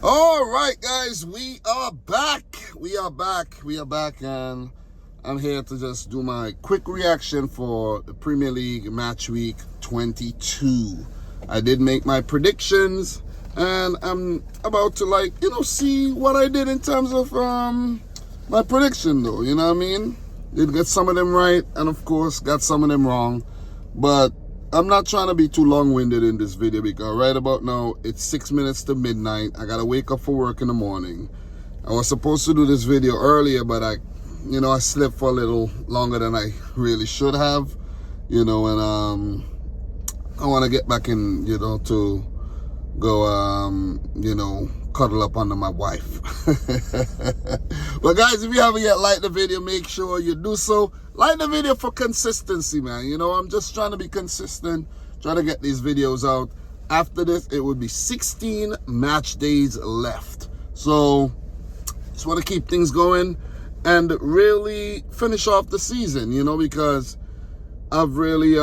All right, guys, we are back, and I'm here to just do my quick reaction for the Premier League match week 22. I did make my predictions, and I'm about to see what I did in terms of my prediction, though. You know what I mean? Did get some of them right, and of course got some of them wrong, but I'm not trying to be too long-winded in this video because right about now it's 6 minutes to midnight. I gotta wake up for work in the morning. I was supposed to do this video earlier, but I slept for a little longer than I really should have, and I want to get back in, to go, cuddle up under my wife. But guys, if you haven't yet liked the video, make sure you do so. Like the video for consistency, man. I'm just trying to be consistent, trying to get these videos out. After this, it would be 16 match days left. So, just want to keep things going and really finish off the season, because I've really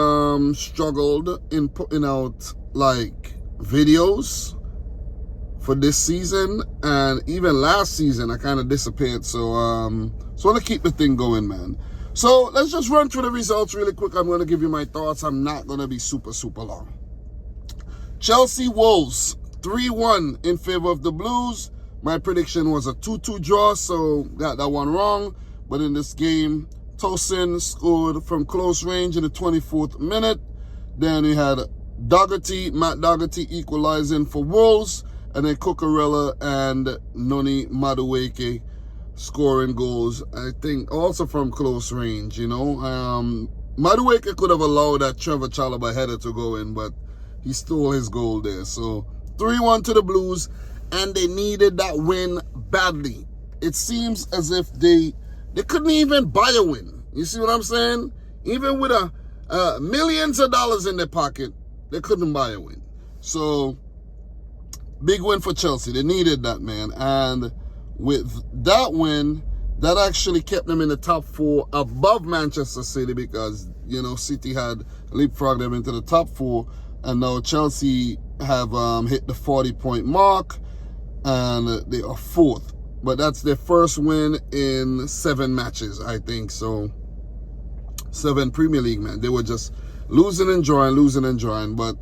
struggled in putting out videos for this season, and even last season I kind of disappeared. So so want to keep the thing going, man. So let's just run through the results really quick. I'm going to give you my thoughts. I'm not going to be super long. Chelsea Wolves 3-1 in favor of the Blues. My prediction was a 2-2 draw, so got that one wrong. But in this game, Tosin scored from close range in the 24th minute. Then we had Matt Doherty equalizing for Wolves, and then Cucurella and Noni Madueke scoring goals, I think also from close range. Madueke could have allowed that Trevor Chalobah header to go in, but he stole his goal there. So 3-1 to the Blues, and they needed that win badly. It seems as if they couldn't even buy a win. You see what I'm saying? Even with millions of dollars in their pocket, they couldn't buy a win. So big win for Chelsea. They needed that, man. And with that win, that actually kept them in the top 4 above Manchester City, because, City had leapfrogged them into the top 4. And now Chelsea have hit the 40-point mark, and they are 4th. But that's their first win in 7 matches, I think. So 7 Premier League, man. They were just losing and drawing, but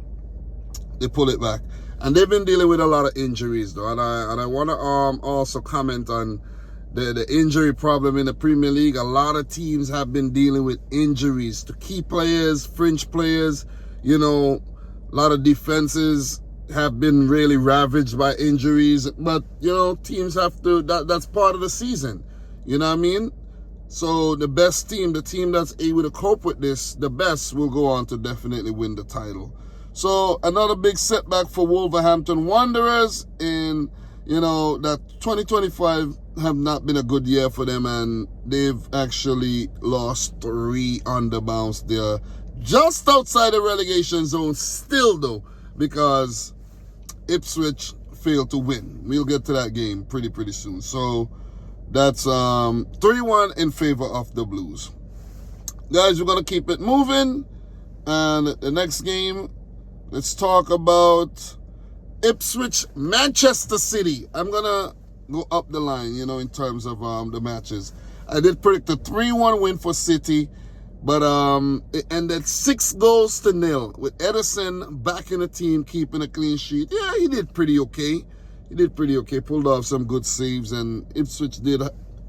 they pull it back. And they've been dealing with a lot of injuries, though. And I want to also comment on the injury problem in the Premier League. A lot of teams have been dealing with injuries to key players, fringe players. A lot of defenses have been really ravaged by injuries. But, teams have to, that's part of the season. You know what I mean? So the best team, the team that's able to cope with this, the best, will go on to definitely win the title. So another big setback for Wolverhampton Wanderers in, that 2025 have not been a good year for them, and they've actually lost 3 on the bounce. They're just outside the relegation zone still, though, because Ipswich failed to win. We'll get to that game pretty soon. So that's 3-1 in favor of the Blues. Guys, we're going to keep it moving, and the next game, let's talk about Ipswich, Manchester City. I'm going to go up the line, in terms of the matches. I did predict a 3-1 win for City, but it ended 6-0 with Ederson back in the team, keeping a clean sheet. Yeah, he did pretty okay. Pulled off some good saves, and Ipswich did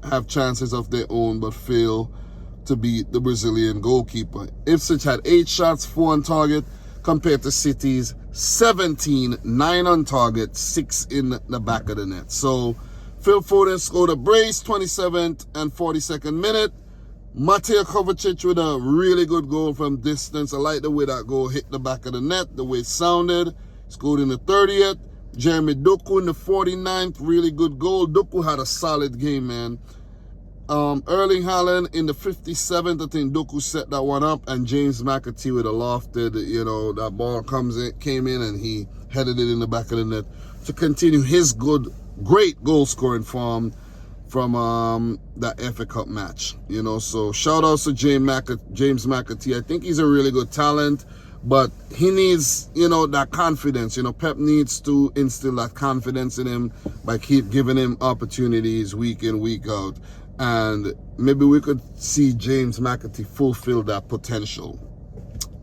have chances of their own, but failed to beat the Brazilian goalkeeper. Ipswich had 8 shots, 4 on target, compared to City's 17, 9 on target, 6 in the back of the net. So Phil Foden scored a brace, 27th and 42nd minute. Mateo Kovacic with a really good goal from distance. I like the way that goal hit the back of the net, the way it sounded. Scored in the 30th. Jeremy Doku in the 49th, really good goal. Doku had a solid game, man. Erling Haaland in the 57th, I think Doku set that one up, and James McAtee with a lofted, that ball came in, and he headed it in the back of the net to continue his great goal scoring form from that FA Cup match. So shout outs to James McAtee. I think he's a really good talent, But he needs, you know, that confidence. You know, Pep needs to instill that confidence in him by keep giving him opportunities week in, week out. And maybe we could see James McAtee fulfill that potential.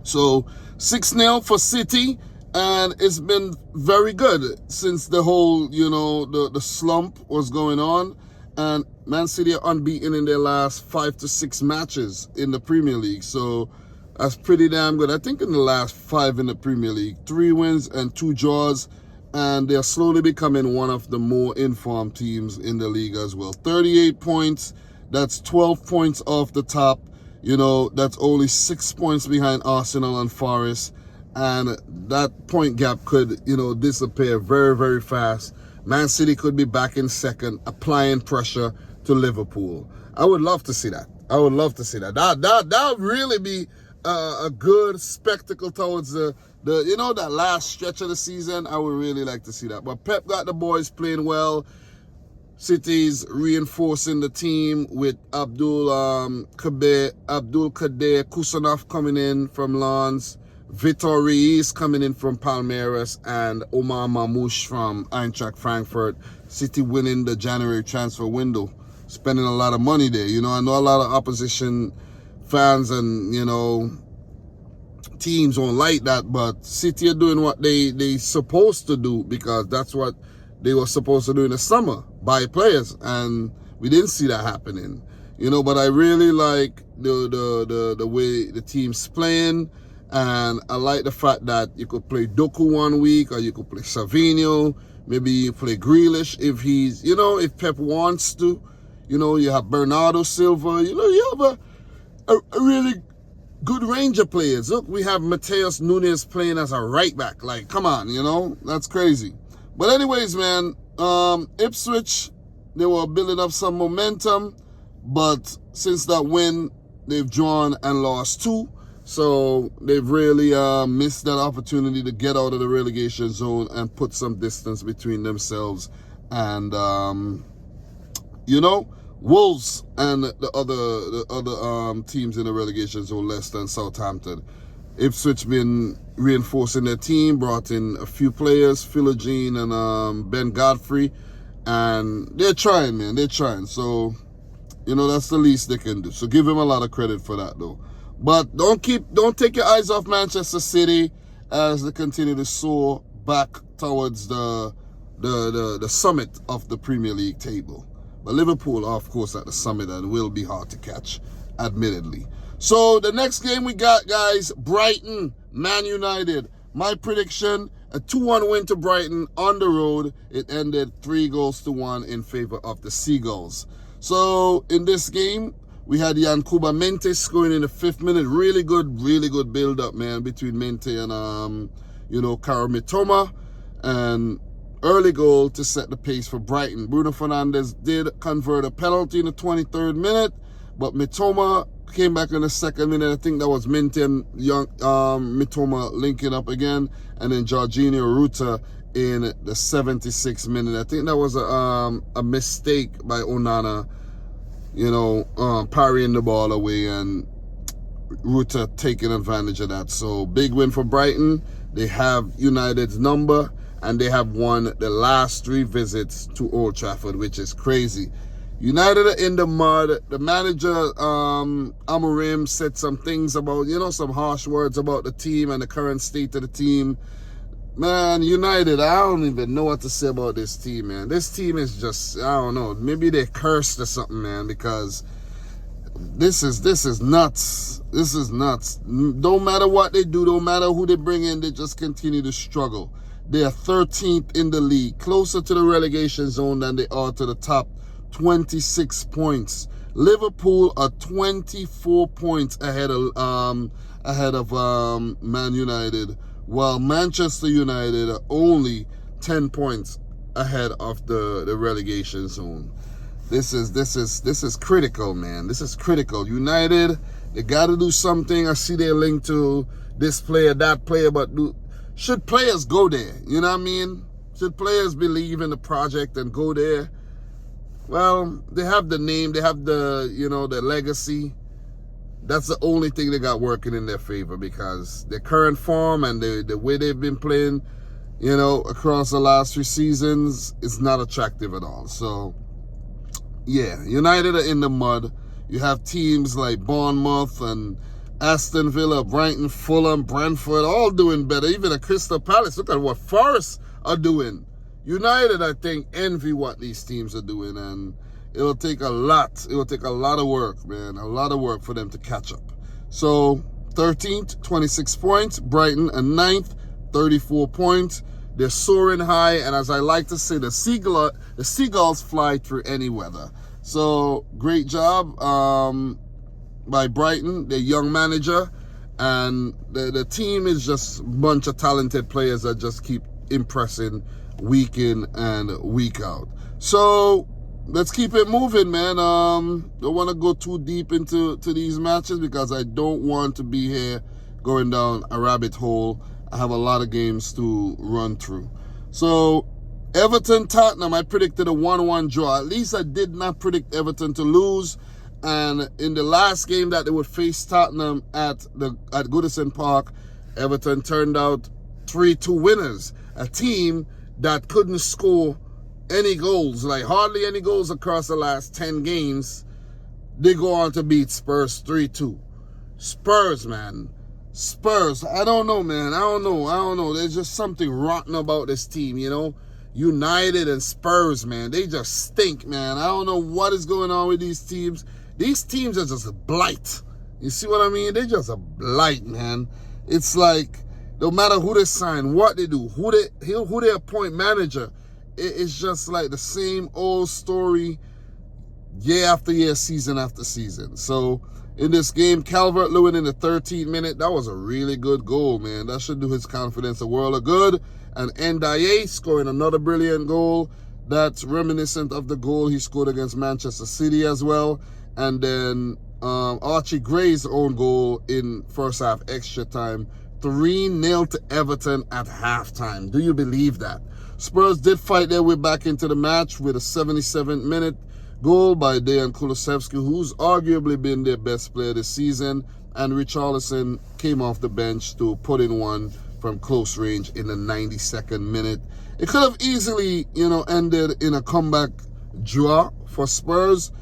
So 6-0 for City, and it's been very good since the whole, you know, the slump was going on. And Man City are unbeaten in their last 5 to 6 matches in the Premier League. So that's pretty damn good. I think in the last 5 in the Premier League, 3 wins and 2 draws, and they're slowly becoming one of the more informed teams in the league as well. 38 points, that's 12 points off the top. You know, that's only 6 points behind Arsenal and Forest, and that point gap could, you know, disappear very, very fast. Man City could be back in second, applying pressure to Liverpool. I would love to see that. I would love to see that. That would really be a good spectacle towards the you know, that last stretch of the season. I would really like to see that. But Pep got the boys playing well. City's reinforcing the team with Abdul Kader Kusanov coming in from Lens, Vitor Ruiz coming in from Palmeiras, and Omar Mamouche from Eintracht Frankfurt. City winning the January transfer window, spending a lot of money there. You know, I know a lot of opposition fans and, you know, teams won't like that, but City are doing what they supposed to do, because that's what they were supposed to do in the summer, buy players, and we didn't see that happening. You know, but I really like the way the team's playing. And I like the fact that you could play Doku one week, or you could play Savinho. Maybe you play Grealish if he's, you know, if Pep wants to. You know, you have Bernardo Silva. You know, you have a really good range of players. Look, we have Mateus Nunes playing as a right back. Like, come on, you know, that's crazy. But anyways, man, Ipswich, they were building up some momentum. But since that win, they've drawn and lost 2. So they've really missed that opportunity to get out of the relegation zone and put some distance between themselves and, you know, Wolves and the other teams in the relegation zone, Leicester and Southampton. Ipswich been reinforcing their team, brought in a few players, Philogene and Ben Godfrey, and they're trying, man. They're trying. So, you know, that's the least they can do. So give them a lot of credit for that, though. But don't take your eyes off Manchester City as they continue to soar back towards the summit of the Premier League table. But Liverpool are, of course, at the summit and will be hard to catch, admittedly. So the next game we got, guys, Brighton, Man United. My prediction, a 2-1 win to Brighton on the road. It ended 3-1 in favor of the Seagulls. So in this game, we had Yankuba Mente scoring in the 5th minute. Really good build-up, man, between Mente and, you know, Kara Mitoma. And early goal to set the pace for Brighton. Bruno Fernandes did convert a penalty in the 23rd minute, but Mitoma came back in the 2nd minute. I think that was Mente and Mitoma linking up again. And then Jorginho Ruta in the 76th minute. I think that was a mistake by Onana, you know, parrying the ball away, and Ruta taking advantage of that. So big win for Brighton. They have United's number, and they have won the last 3 visits to Old Trafford, which is crazy. United are in the mud. The manager, Amorim, said some things about, you know, some harsh words about the team and the current state of the team. Man, United, I don't even know what to say about this team, man. This team is just, I don't know, maybe they're cursed or something, man, because this is nuts. This is nuts. Don't matter what they do, don't matter who they bring in, they just continue to struggle. They are 13th in the league, closer to the relegation zone than they are to the top, 26 points. Liverpool are 24 points ahead of Man United, while Manchester United are only 10 points ahead of the relegation zone. This is critical, man. This is critical. United, they got to do something. I see they're linked to this player, that player, but should players go there? You know what I mean? Should players believe in the project and go there? Well, they have the name, they have the, you know, the legacy. that's the only thing they got working in their favor, because their current form and the way they've been playing, you know, across the last 3 seasons is not attractive at all. So, yeah, United are in the mud. You have teams like Bournemouth and Aston Villa, Brighton, Fulham, Brentford, all doing better. Even the Crystal Palace, look at what Forest are doing. United, I think, envy what these teams are doing, and it'll take a lot. It will take a lot of work, man. A lot of work for them to catch up. So, 13th, 26 points. Brighton, a 9th, 34 points. They're soaring high, and as I like to say, the seagulls fly through any weather. So, great job by Brighton, their young manager. And the team is just a bunch of talented players that just keep impressing week in and week out. So, let's keep it moving, man. Don't want to go too deep into these matches because I don't want to be here going down a rabbit hole. I have a lot of games to run through. So, Everton, Tottenham, I predicted a 1-1 draw. At least I did not predict Everton to lose. And in the last game that they would face Tottenham at Goodison Park, Everton turned out 3-2 winners. A team that couldn't score any goals, like hardly any goals across the last 10 games. They go on to beat Spurs 3-2. Spurs, man. Spurs, I don't know, man. I don't know. There's just something rotten about this team, you know. United and Spurs, man. They just stink, man. I don't know what is going on with these teams. These teams are just a blight. You see what I mean? They're just a blight, man. It's like, no matter who they sign, what they do, who they appoint manager, it's just like the same old story year after year, season after season. So, in this game, Calvert-Lewin in the 13th minute, that was a really good goal, man. That should do his confidence a world of good. And Ndiaye scoring another brilliant goal. That's reminiscent of the goal he scored against Manchester City as well. And then Archie Gray's own goal in first half extra time. 3-0 to Everton at halftime. Do you believe that? Spurs did fight their way back into the match with a 77th minute goal by Dejan Kulusevski, who's arguably been their best player this season. And Richarlison came off the bench to put in one from close range in the 92nd minute. It could have easily, ended in a comeback draw for Spurs.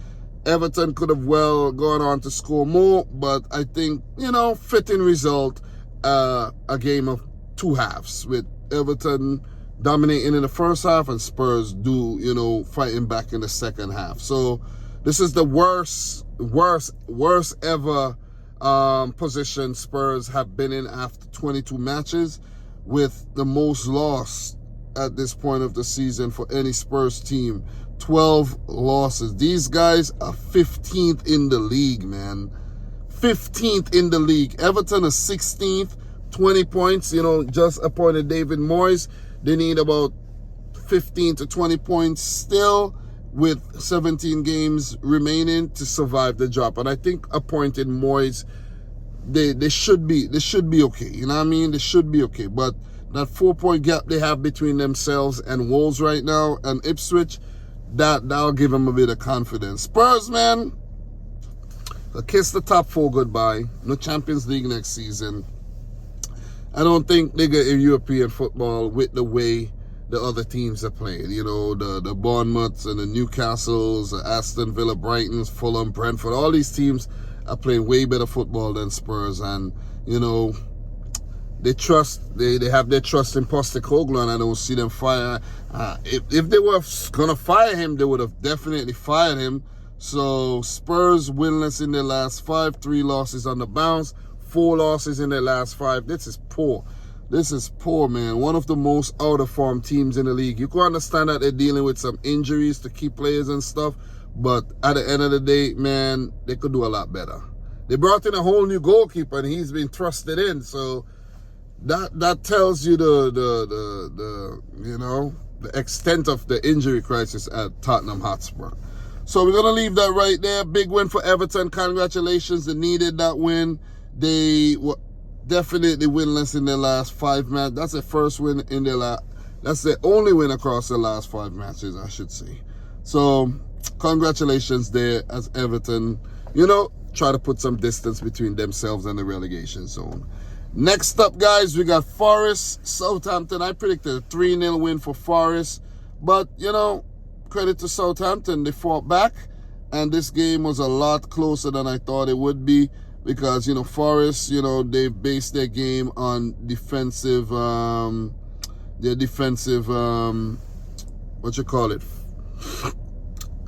Everton could have well gone on to score more, but I think, fitting result, a game of 2 halves with Everton dominating in the first half and Spurs fighting back in the second half. So this is the worst ever position Spurs have been in after 22 matches, with the most loss at this point of the season for any Spurs team. 12 losses. These guys are 15th in the league, man. 15th in the league. Everton is 16th, 20 points. Just appointed David Moyes. They need about 15 to 20 points still with 17 games remaining to survive the drop. And I think appointed Moyes, they should be okay. You know what I mean? They should be okay. But that 4-point gap they have between themselves and Wolves right now and Ipswich, that'll give them a bit of confidence. Spurs, man, they'll kiss the top 4 goodbye. No Champions League next season. I don't think they get in European football with the way the other teams are playing. The Bournemouths and the Newcastles, the Aston Villa, Brightons, Fulham, Brentford. All these teams are playing way better football than Spurs. And, they have their trust in Postecoglou, and I don't see them fire. If they were going to fire him, they would have definitely fired him. So Spurs winless in their last 5, 3 losses on the bounce, 4 losses in their last 5. This is poor. This is poor, man. One of the most out-of-form teams in the league. You can understand that they're dealing with some injuries to key players and stuff, but at the end of the day, man, they could do a lot better. They brought in a whole new goalkeeper, and he's been thrusted in, so that tells you the extent of the injury crisis at Tottenham Hotspur. So we're gonna leave that right there. Big win for Everton. Congratulations. They needed that win. They were definitely winless in their last 5 matches. That's their first win in their that's their only win across their last 5 matches, I should say. So congratulations there as Everton. try to put some distance between themselves and the relegation zone. Next up, guys, we got Forest, Southampton. I predicted a 3-0 win for Forest. But, you know, credit to Southampton. They fought back. And this game was a lot closer than I thought it would be. Because, you know, Forest, you know, they based their game on defensive,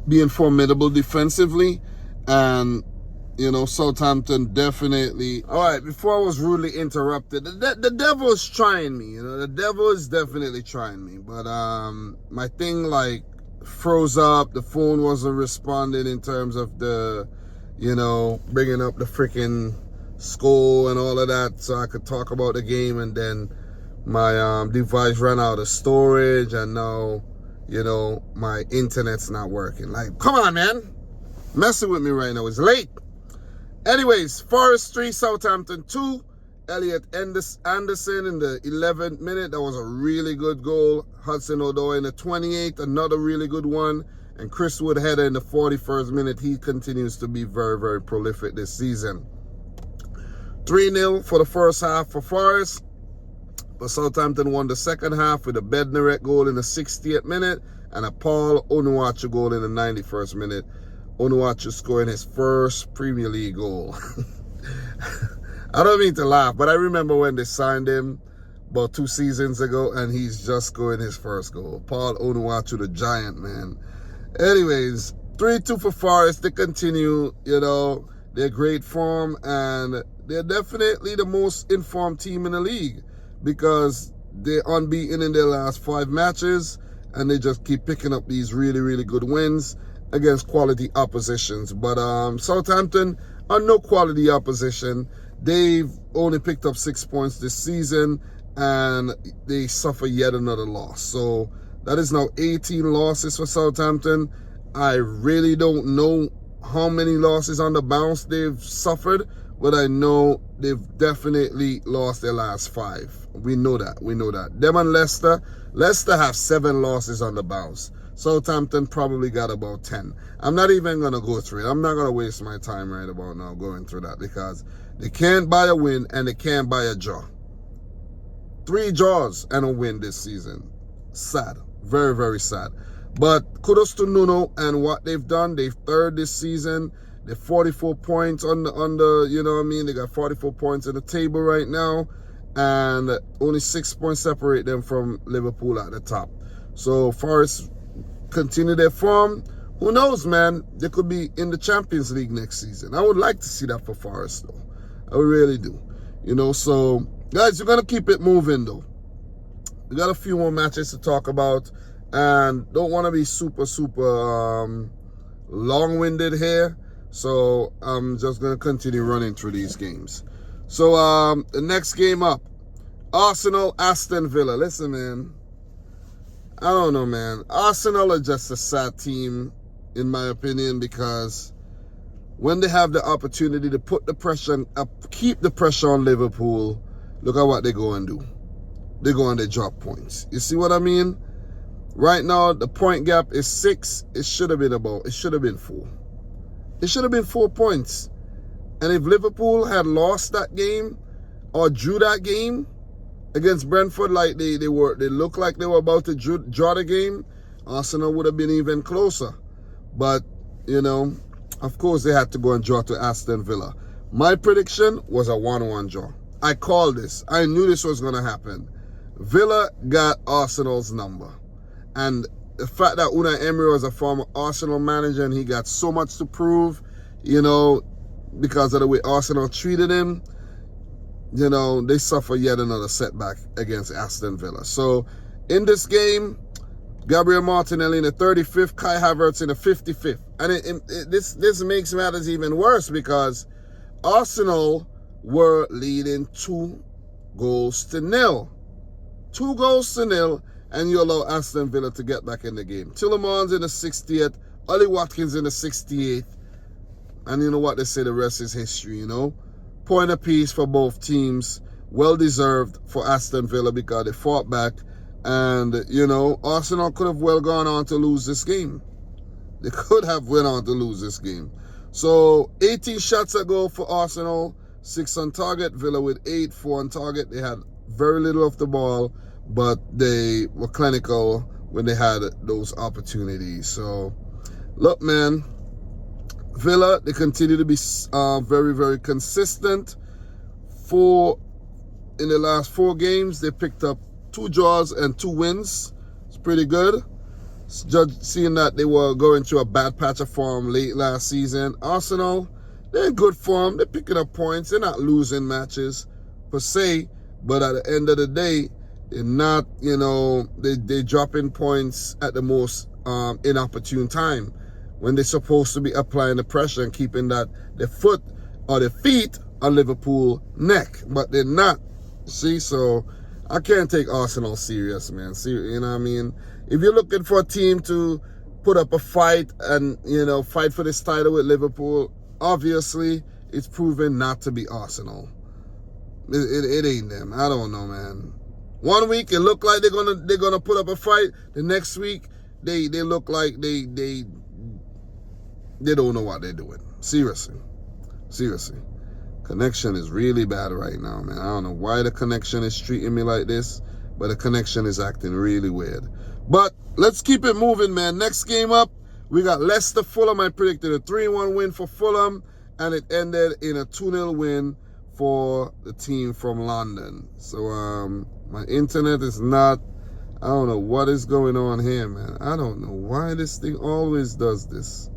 being formidable defensively. And, you know, Southampton definitely... All right, before I was rudely interrupted, the devil is trying me, you know. The devil is definitely trying me. But my thing, like, froze up. The phone wasn't responding in terms of the... you know, bringing up the freaking score and all of that so I could talk about the game, and then my device ran out of storage, and now, you know, my internet's not working. Like, come on, man. Messing with me right now. It's late. Anyways, Forest 3, Southampton 2. Elliot Anderson in the 11th minute. That was a really good goal. Hudson-Odoi in the 28th. Another really good one. And Chris Wood header in the 41st minute. He continues to be very, very prolific this season. 3-0 for the first half for Forest. But Southampton won the second half with a Bednarek goal in the 60th minute and a Paul Onuachu goal in the 91st minute. Onuachu scoring his first Premier League goal. I don't mean to laugh, but I remember when they signed him about 2 seasons ago, and he's just scoring his first goal. Paul Onuachu, the giant, man. Anyways, 3-2 for Forest. They continue, you know, their great form, and they're definitely the most informed team in the league because they're unbeaten in their last 5 matches, and they just keep picking up these really, really good wins against quality oppositions. But Southampton are no quality opposition. They've only picked up 6 points this season, and they suffer yet another loss. So that is now 18 losses for Southampton. I really don't know how many losses on the bounce they've suffered, but I know they've definitely lost their last 5. We know that. We know that. Them and Leicester. Leicester have 7 losses on the bounce. Southampton probably got about 10. I'm not even going to go through it. I'm not going to waste my time right about now going through that because they can't buy a win and they can't buy a draw. 3 draws and a win this season. Sad. Very, very sad. But kudos to Nuno and what they've done. They've 3rd this season. They're 44 points on the, you know what I mean? They got 44 points in the table right now. And only 6 points separate them from Liverpool at the top. So Forest continue their form. Who knows, man? They could be in the Champions League next season. I would like to see that for Forest, though. I really do. You know, so, guys, we're going to keep it moving, though. We got a few more matches to talk about. And don't want to be super, super long-winded here. So, I'm just going to continue running through these games. So, the next game up. Arsenal, Aston Villa. Listen, man. I don't know, man. Arsenal are just a sad team, in my opinion, because when they have the opportunity to put the pressure, keep the pressure on Liverpool, look at what they go and do. They go and they drop points. You see what I mean? Right now, the point gap is 6. It should have been 4. It should have been 4 points. And if Liverpool had lost that game or drew that game against Brentford, like they looked like they were about to draw the game, Arsenal would have been even closer. But, you know, of course they had to go and draw to Aston Villa. My prediction was a 1-1 draw. I called this. I knew this was going to happen. Villa got Arsenal's number. And the fact that Unai Emery was a former Arsenal manager and he got so much to prove, you know, because of the way Arsenal treated him, you know, they suffer yet another setback against Aston Villa. So, in this game, Gabriel Martinelli in the 35th, Kai Havertz in the 55th. And this makes matters even worse because Arsenal were leading 2-0. 2-0, and you allow Aston Villa to get back in the game. Tielemans in the 60th, Ollie Watkins in the 68th. And you know what they say, the rest is history, you know. Point apiece for both teams. Well deserved for Aston Villa because they fought back. And, you know, Arsenal could have well gone on to lose this game. They could have went on to lose this game. So 18 shots a goal for Arsenal, 6 on target. Villa with 8, 4 on target. They had very little of the ball, but they were clinical when they had those opportunities. So, look, man, Villa, they continue to be very, very consistent. In the last 4 games, they picked up 2 draws and 2 wins. It's pretty good. Seeing that they were going through a bad patch of form late last season. Arsenal, they're in good form. They're picking up points. They're not losing matches per se, but at the end of the day, they're not, they're dropping points at the most inopportune time when they're supposed to be applying the pressure and keeping their foot or their feet on Liverpool neck, but they're not. See, so I can't take Arsenal serious, man. You know what I mean? If you're looking for a team to put up a fight and, fight for this title with Liverpool, obviously it's proven not to be Arsenal. It ain't them. I don't know, man. One week it look like they're gonna put up a fight. The next week they look like they don't know what they're doing. Seriously. Connection is really bad right now, man. I don't know why the connection is treating me like this, but the connection is acting really weird. But let's keep it moving, man. Next game up, we got Leicester Fulham. I predicted a 3-1 win for Fulham, and it ended in a 2-0 win for the team from London. So my internet is not, I don't know what is going on here, man. I don't know why this thing always does this.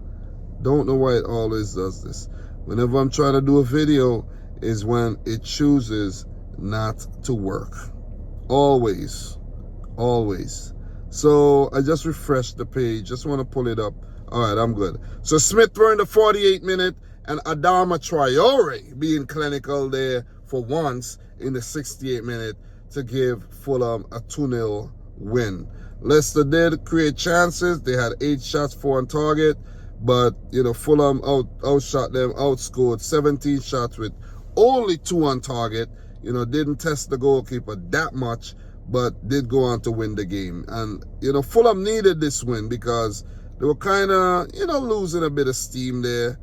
Don't know why it always does this. Whenever I'm trying to do a video is when it chooses not to work. Always. So I just refreshed the page. Just want to pull it up. All right, I'm good. So Smith were in the 48th minute and Adama Traore being clinical there for once in the 68th minute to give Fulham a 2-0 win. Leicester did create chances. They had 8 shots, 4 on target. But, Fulham outshot them, outscored 17 shots with only 2 on target. Didn't test the goalkeeper that much, but did go on to win the game. And, Fulham needed this win because they were kind of, losing a bit of steam there.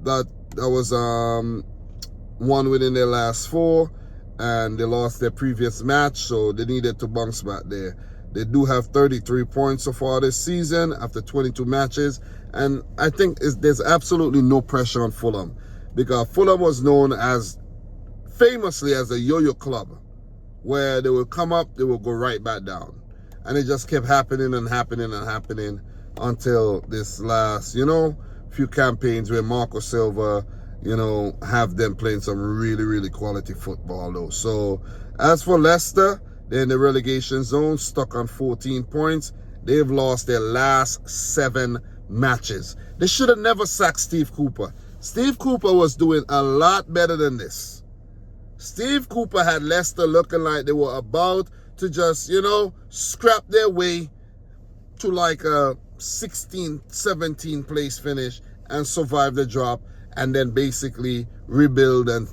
That was one within their last 4, and they lost their previous match, so they needed to bounce back there. They do have 33 points so far this season after 22 matches. And I think there's absolutely no pressure on Fulham because Fulham was known famously as a yo-yo club where they will come up, they will go right back down. And it just kept happening until this last, few campaigns where Marco Silva, have them playing some really, really quality football though. So as for Leicester, they're in the relegation zone, stuck on 14 points. They've lost their last 7 matches. They should have never sacked Steve Cooper. Steve Cooper was doing a lot better than this. Steve Cooper had Leicester looking like they were about to just, scrap their way to like a 16, 17 place finish and survive the drop and then basically rebuild and,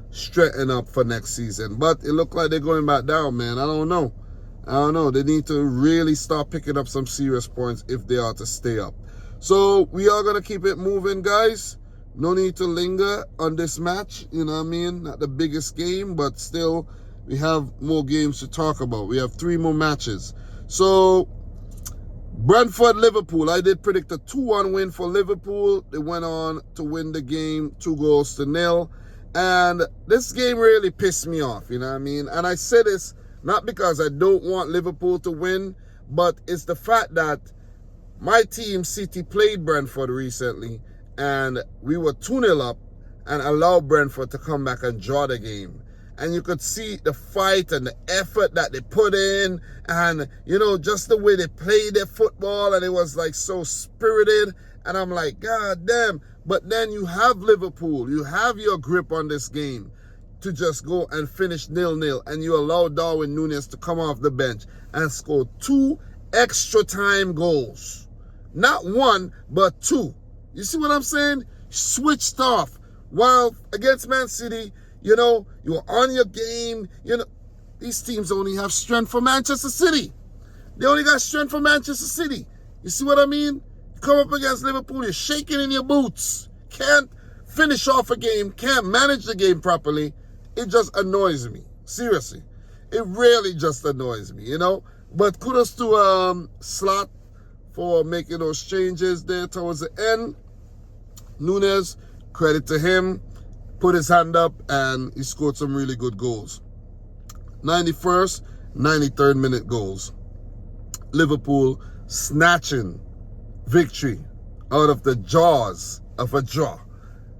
straighten up for next season. But it looked like they're going back down, man. I don't know. They need to really start picking up some serious points if they are to stay up. So we are going to keep it moving, guys. No need to linger on this match. Not the biggest game, but still we have more games to talk about. We have 3 more matches. So Brentford, Liverpool. I did predict a 2-1 win for Liverpool. They went on to win the game 2-0. And this game really pissed me off, And I say this not because I don't want Liverpool to win, but it's the fact that my team, City, played Brentford recently, and we were 2-0 up and allowed Brentford to come back and draw the game. And you could see the fight and the effort that they put in and, just the way they played their football, and it was like so spirited. And I'm like, God damn. But then you have Liverpool. You have your grip on this game to just go and finish 0-0. And you allow Darwin Núñez to come off the bench and score 2 extra time goals. Not 1, but 2. You see what I'm saying? Switched off. While against Man City, you're on your game. These teams only have strength for Manchester City. They only got strength for Manchester City. You see what I mean? Come up against Liverpool, you're shaking in your boots. Can't finish off a game, can't manage the game properly. It just annoys me. Seriously. It really just annoys me, you know. But kudos to Slot for making those changes there towards the end. Nunes, credit to him, put his hand up and he scored some really good goals. 91st, 93rd minute goals. Liverpool snatching victory out of the jaws of a draw,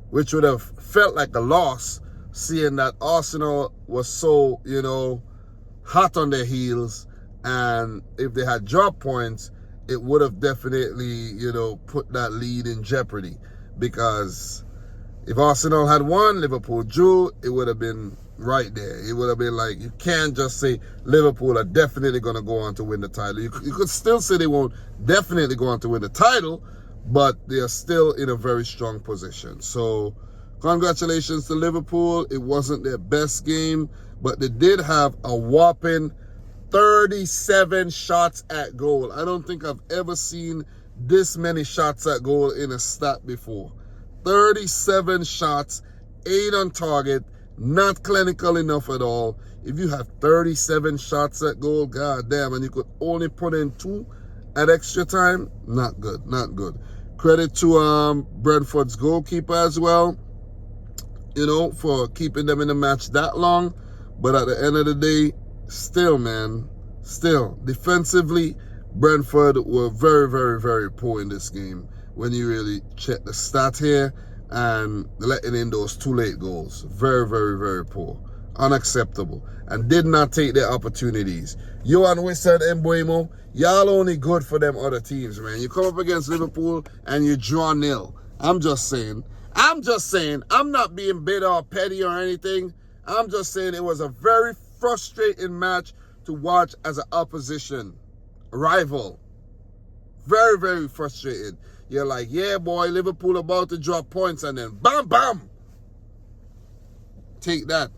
which would have felt like a loss, seeing that Arsenal was so, you know, hot on their heels, and if they had dropped points, it would have definitely, you know, put that lead in jeopardy, because if Arsenal had won, Liverpool drew, it would have been right there. It would have been like, you can't just say Liverpool are definitely going to go on to win the title. You could still say they won't definitely go on to win the title, but they are still in a very strong position. So congratulations to Liverpool. It wasn't their best game, but they did have a whopping 37 shots at goal. I don't think I've ever seen this many shots at goal in a stat before. 37 shots, 8 on target, not clinical enough at all. If you have 37 shots at goal, goddamn, and you could only put in 2 at extra time, not good, not good. Credit to Brentford's goalkeeper as well, you know, for keeping them in the match that long. But at the end of the day, still, man, still, defensively, Brentford were very, very, very poor in this game when you really check the stat here, and letting in those 2 late goals. Very, very, very poor. Unacceptable. And did not take their opportunities. Johan Wissa and Mbeumo, y'all only good for them other teams, man. You come up against Liverpool and you draw 0. I'm just saying. I'm not being bitter or petty or anything. I'm just saying it was a very frustrating match to watch as an opposition rival. Very, very frustrated. You're like, yeah, boy, Liverpool about to drop points, and then bam, bam. Take that.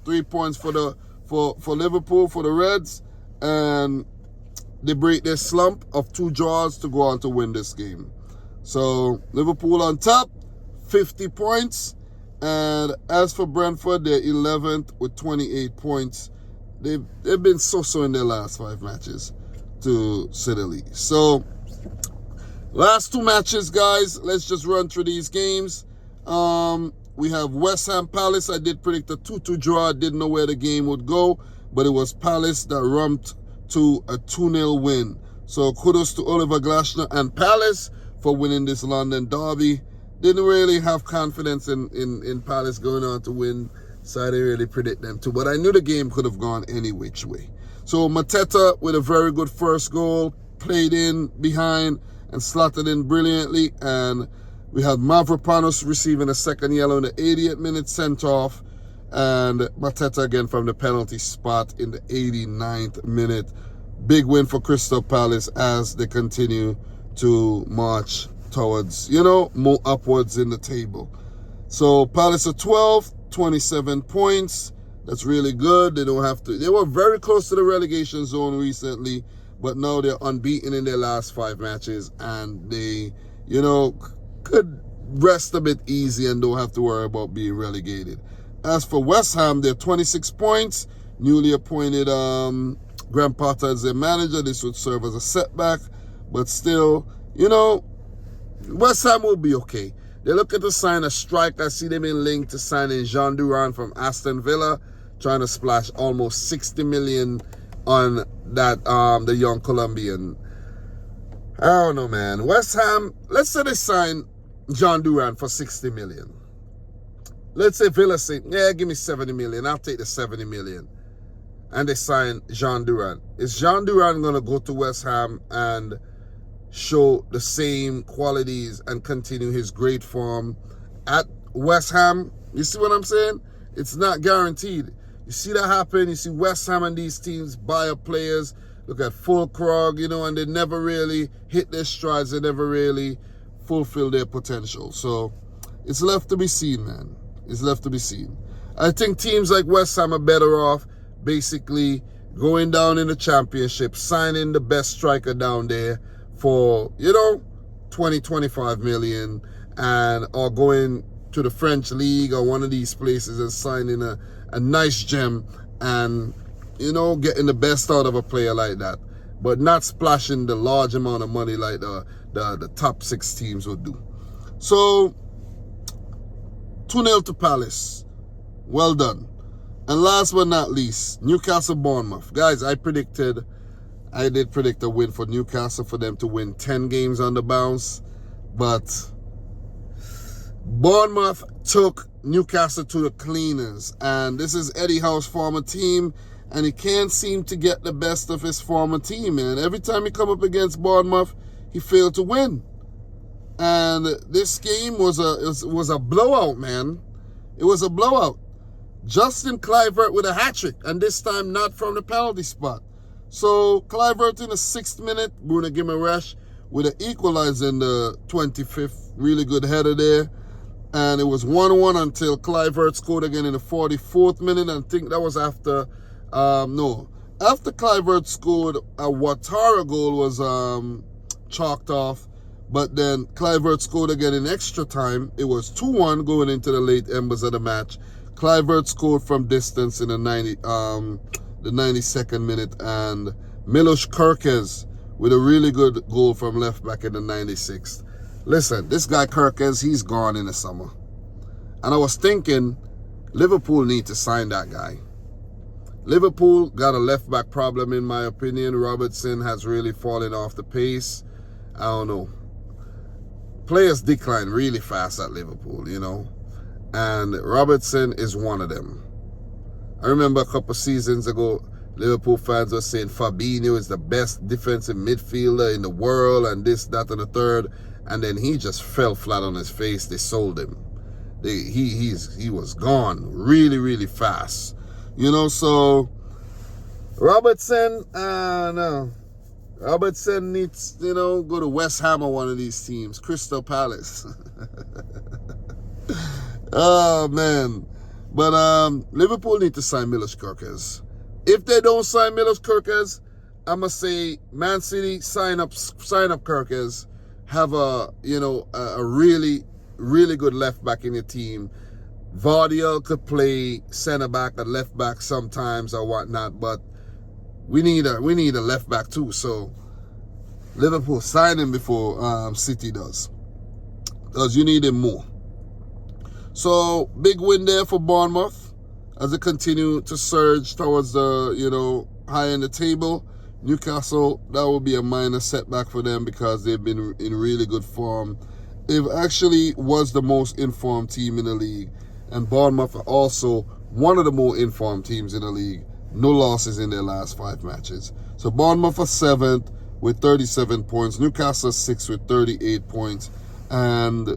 3 points for Liverpool, for the Reds, and they break their slump of 2 draws to go on to win this game. So Liverpool on top, 50 points. And as for Brentford, they're 11th with 28 points. They've been so-so in their last 5 matches, to say the least. So last 2 matches, guys. Let's just run through these games. We have West Ham Palace. I did predict a 2-2 draw. I didn't know where the game would go, but it was Palace that ramped to a 2-0 win. So kudos to Oliver Glasner and Palace for winning this London derby. Didn't really have confidence in Palace going on to win, so I didn't really predict them to. But I knew the game could have gone any which way. So Mateta with a very good first goal, played in behind and slotted in brilliantly. And we had Mavropanos receiving a second yellow in the 80th minute, sent off. And Mateta again from the penalty spot in the 89th minute. Big win for Crystal Palace as they continue to march towards, you know, more upwards in the table. So Palace are 12th, 27 points. That's really good. They don't have to. They were very close to the relegation zone recently, but now they're unbeaten in their last 5 matches, and they, you know, could rest a bit easy and don't have to worry about being relegated. As for West Ham, they're 26 points. Newly appointed Graham Potter as their manager. This would serve as a setback, but still, you know, West Ham will be okay. They're looking to sign a striker. I see them in link to signing Jean Duran from Aston Villa, trying to splash almost 60 million on that the young Colombian. I don't know, man. West Ham, let's say they sign Jean Duran for 60 million. Let's say Villa say, yeah, give me 70 million. I'll take the 70 million. And they sign Jean Duran. Is Jean Duran going to go to West Ham and show the same qualities and continue his great form at West Ham? You see what I'm saying? It's not guaranteed. You see that happen. You see West Ham and these teams buy up players. Look at Fulkrog, you know, and they never really hit their strides. They never really fulfill their potential. So it's left to be seen, man. It's left to be seen. I think teams like West Ham are better off basically going down in the championship, signing the best striker down there for, you know, 20, 25 million and or going to the French league or one of these places and signing a nice gem and, you know, getting the best out of a player like that, but not splashing the large amount of money like the top 6 teams would do. So 2-0 to Palace. Well done. And last but not least, Newcastle Bournemouth. Guys, I did predict a win for Newcastle, for them to win 10 games on the bounce. But Bournemouth took Newcastle to the cleaners. And this is Eddie Howe's former team. And he can't seem to get the best of his former team, man. Every time he come up against Bournemouth, he failed to win. And this game was a blowout, man. It was a blowout. Justin Kluivert with a hat-trick, and this time not from the penalty spot. So Kluivert in the 6th minute, Bruno Guimaraes with an equalizer in the 25th. Really good header there. And it was 1-1 until Kluivert scored again in the 44th minute. And I think that was after, after Kluivert scored, a Ouattara goal was chalked off. But then Kluivert scored again in extra time. It was 2-1 going into the late embers of the match. Kluivert scored from distance in the 92nd minute, and Milos Kerkez with a really good goal from left back in the 96th. Listen, this guy Kerkez, he's gone in the summer. And I was thinking, Liverpool need to sign that guy. Liverpool got a left back problem in my opinion. Robertson has really fallen off the pace. I don't know. Players decline really fast at Liverpool, you know. And Robertson is one of them. I remember a couple seasons ago, Liverpool fans were saying Fabinho is the best defensive midfielder in the world and this, that, and the third. And then he just fell flat on his face. They sold him. He was gone really, really fast. You know, so Robertson, Robertson needs, you know, go to West Ham or one of these teams. Crystal Palace. Oh, man. But Liverpool need to sign Milos Kerkez. If they don't sign Milos Kerkez, I must say, Man City, sign up Kerkez. Have a really, really good left back in your team. Vardiel could play center back or left back sometimes or whatnot, but we need a left back too. So Liverpool sign him before City does, because you need him more. So big win there for Bournemouth as they continue to surge towards the high in the table. Newcastle, that will be a minor setback for them because they've been in really good form. They've actually was the most informed team in the league, and Bournemouth are also one of the more informed teams in the league. No losses in their last 5 matches. So Bournemouth are 7th with 37 points. Newcastle 6th with 38 points. And,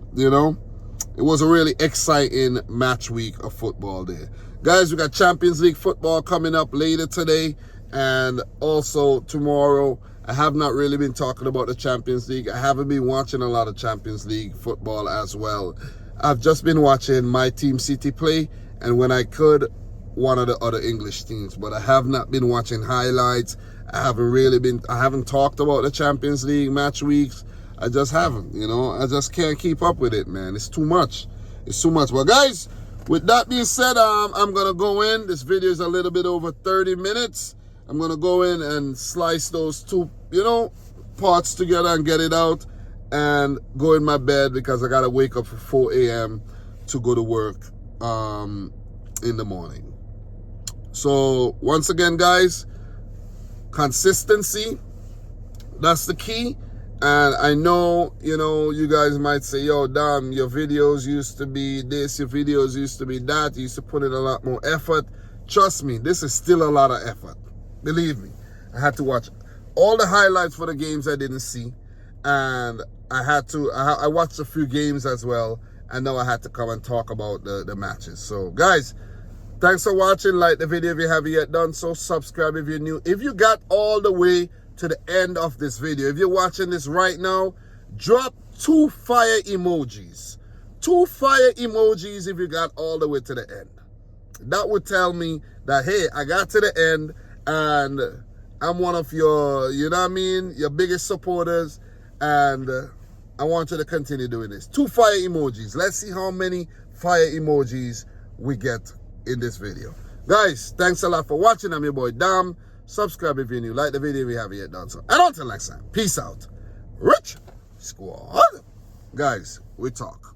it was a really exciting match week of football there. Guys, we got Champions League football coming up later today and also tomorrow. I have not really been talking about the Champions League. I haven't been watching a lot of Champions League football as well. I've just been watching my team City play, and when I could, one of the other English teams. But I have not been watching highlights. I haven't talked about the Champions League match weeks. I just haven't, I just can't keep up with it, man. It's too much. It's too much. Well, guys, with that being said, I'm going to go in. This video is a little bit over 30 minutes. I'm going to go in and slice those two, parts together and get it out and go in my bed because I got to wake up for 4 a.m. to go to work in the morning. So, once again, guys, consistency, that's the key. And I know, you guys might say, yo, Dom, your videos used to be this, your videos used to be that. You used to put in a lot more effort. Trust me, this is still a lot of effort. Believe me. I had to watch all the highlights for the games I didn't see. And I watched a few games as well. And now I had to come and talk about the matches. So, guys, thanks for watching. Like the video if you haven't yet done so. Subscribe if you're new. If you got all the way to the end of this video, if you're watching this right now, drop 2 fire emojis. 2 fire emojis if you got all the way to the end. That would tell me that, hey, I got to the end and I'm one of your, your biggest supporters, and I want you to continue doing this. 2 fire emojis. Let's see how many fire emojis we get in this video. Guys, thanks a lot for watching. I'm your boy Dom. Subscribe if you're new. Like the video if you haven't yet done so. And until next time, peace out. Rich Squad. Guys, we talk.